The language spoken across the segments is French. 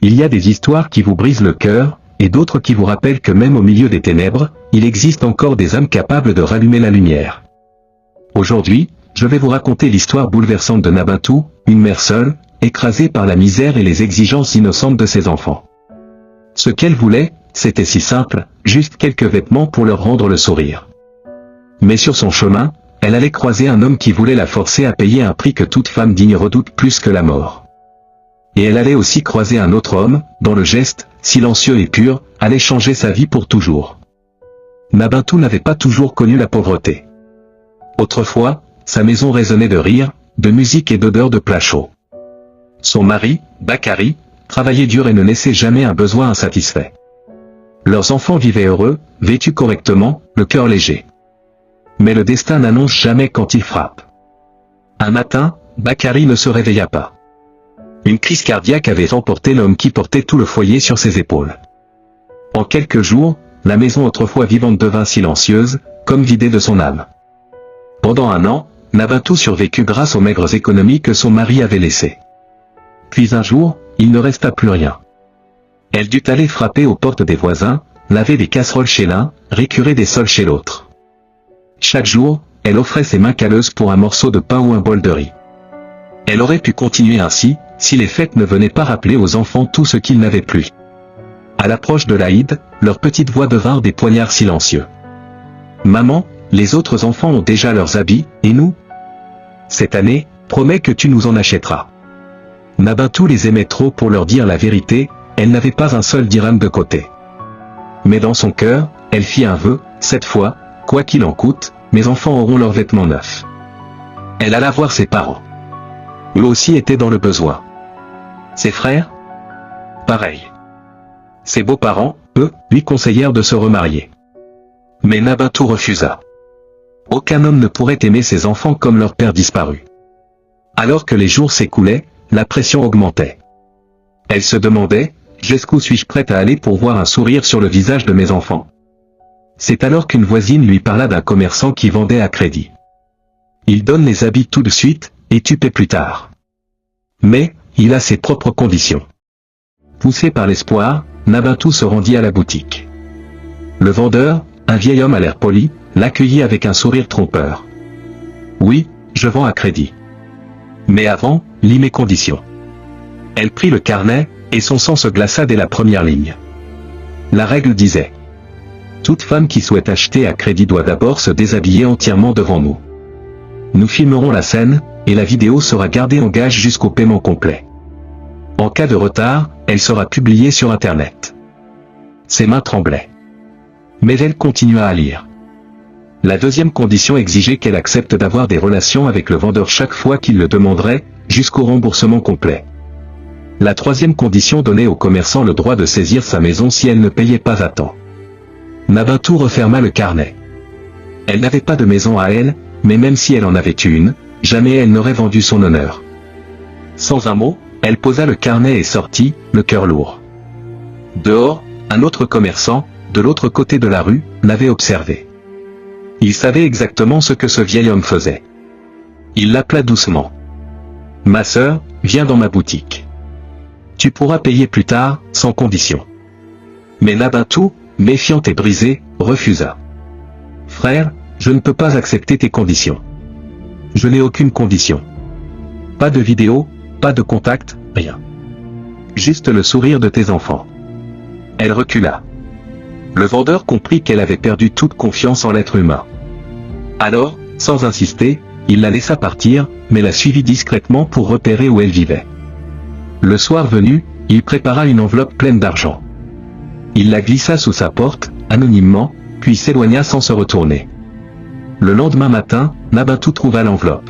Il y a des histoires qui vous brisent le cœur, et d'autres qui vous rappellent que même au milieu des ténèbres, il existe encore des âmes capables de rallumer la lumière. Aujourd'hui, je vais vous raconter l'histoire bouleversante de Nabantou, une mère seule, écrasée par la misère et les exigences innocentes de ses enfants. Ce qu'elle voulait, c'était si simple, juste quelques vêtements pour leur rendre le sourire. Mais sur son chemin, elle allait croiser un homme qui voulait la forcer à payer un prix que toute femme digne redoute plus que la mort. Et elle allait aussi croiser un autre homme, dont le geste, silencieux et pur, allait changer sa vie pour toujours. Nabantou n'avait pas toujours connu la pauvreté. Autrefois, sa maison résonnait de rire, de musique et d'odeur de plats chauds. Son mari, Bakari, travaillait dur et ne laissait jamais un besoin insatisfait. Leurs enfants vivaient heureux, vêtus correctement, le cœur léger. Mais le destin n'annonce jamais quand il frappe. Un matin, Bakari ne se réveilla pas. Une crise cardiaque avait emporté l'homme qui portait tout le foyer sur ses épaules. En quelques jours, la maison autrefois vivante devint silencieuse, comme vidée de son âme. Pendant un an, Nabantou survécut grâce aux maigres économies que son mari avait laissées. Puis un jour, il ne resta plus rien. Elle dut aller frapper aux portes des voisins, laver des casseroles chez l'un, récurer des sols chez l'autre. Chaque jour, elle offrait ses mains calleuses pour un morceau de pain ou un bol de riz. Elle aurait pu continuer ainsi, si les fêtes ne venaient pas rappeler aux enfants tout ce qu'ils n'avaient plus. À l'approche de l'Aïd, leurs petites voix devinrent des poignards silencieux. « Maman, les autres enfants ont déjà leurs habits, et nous? Cette année, promets que tu nous en achèteras. » Nabantou les aimait trop pour leur dire la vérité, elle n'avait pas un seul dirham de côté. Mais dans son cœur, elle fit un vœu, cette fois, quoi qu'il en coûte, mes enfants auront leurs vêtements neufs. Elle alla voir ses parents. Eux aussi étaient dans le besoin. Ses frères? Pareil. Ses beaux-parents, eux, lui conseillèrent de se remarier. Mais Nabantou refusa. Aucun homme ne pourrait aimer ses enfants comme leur père disparu. Alors que les jours s'écoulaient, la pression augmentait. Elle se demandait, jusqu'où suis-je prête à aller pour voir un sourire sur le visage de mes enfants? C'est alors qu'une voisine lui parla d'un commerçant qui vendait à crédit. Il donne les habits tout de suite, et tu paies plus tard. Mais, il a ses propres conditions. Poussé par l'espoir, Nabantou se rendit à la boutique. Le vendeur, un vieil homme à l'air poli, l'accueillit avec un sourire trompeur. Oui, je vends à crédit. Mais avant, lis mes conditions. Elle prit le carnet, et son sang se glaça dès la première ligne. La règle disait: toute femme qui souhaite acheter à crédit doit d'abord se déshabiller entièrement devant nous. Nous filmerons la scène, et la vidéo sera gardée en gage jusqu'au paiement complet. En cas de retard, elle sera publiée sur Internet. Ses mains tremblaient. Mais elle continua à lire. La deuxième condition exigeait qu'elle accepte d'avoir des relations avec le vendeur chaque fois qu'il le demanderait, jusqu'au remboursement complet. La troisième condition donnait au commerçant le droit de saisir sa maison si elle ne payait pas à temps. Nabantou referma le carnet. Elle n'avait pas de maison à elle, mais même si elle en avait eu une, jamais elle n'aurait vendu son honneur. Sans un mot, elle posa le carnet et sortit, le cœur lourd. Dehors, un autre commerçant, de l'autre côté de la rue, l'avait observé. Il savait exactement ce que ce vieil homme faisait. Il l'appela doucement. « Ma sœur, viens dans ma boutique. Tu pourras payer plus tard, sans condition. » Mais Nabantou, méfiante et brisée, refusa. « Frère, je ne peux pas accepter tes conditions. Je n'ai aucune condition. Pas de vidéo, pas de contact, rien. Juste le sourire de tes enfants. » Elle recula. Le vendeur comprit qu'elle avait perdu toute confiance en l'être humain. Alors, sans insister, il la laissa partir, mais la suivit discrètement pour repérer où elle vivait. Le soir venu, il prépara une enveloppe pleine d'argent. Il la glissa sous sa porte, anonymement, puis s'éloigna sans se retourner. Le lendemain matin, Nabantou trouva l'enveloppe.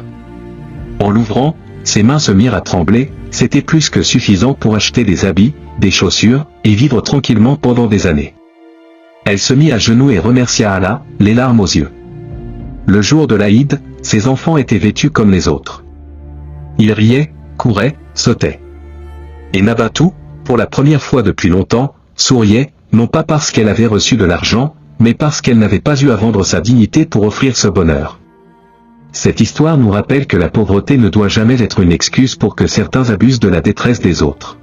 En l'ouvrant, ses mains se mirent à trembler, c'était plus que suffisant pour acheter des habits, des chaussures, et vivre tranquillement pendant des années. Elle se mit à genoux et remercia Allah, les larmes aux yeux. Le jour de l'Aïd, ses enfants étaient vêtus comme les autres. Ils riaient, couraient, sautaient. Et Nabantou, pour la première fois depuis longtemps, souriait, non pas parce qu'elle avait reçu de l'argent, mais parce qu'elle n'avait pas eu à vendre sa dignité pour offrir ce bonheur. Cette histoire nous rappelle que la pauvreté ne doit jamais être une excuse pour que certains abusent de la détresse des autres.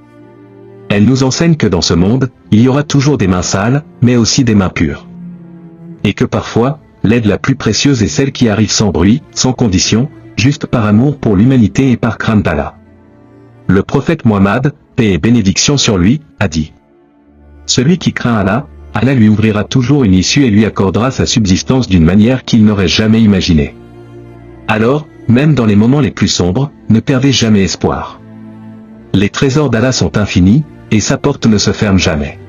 Elle nous enseigne que dans ce monde, il y aura toujours des mains sales, mais aussi des mains pures. Et que parfois, l'aide la plus précieuse est celle qui arrive sans bruit, sans condition, juste par amour pour l'humanité et par crainte d'Allah. Le prophète Muhammad, paix et bénédiction sur lui, a dit: celui qui craint Allah, Allah lui ouvrira toujours une issue et lui accordera sa subsistance d'une manière qu'il n'aurait jamais imaginée. Alors, même dans les moments les plus sombres, ne perdez jamais espoir. Les trésors d'Allah sont infinis, et sa porte ne se ferme jamais.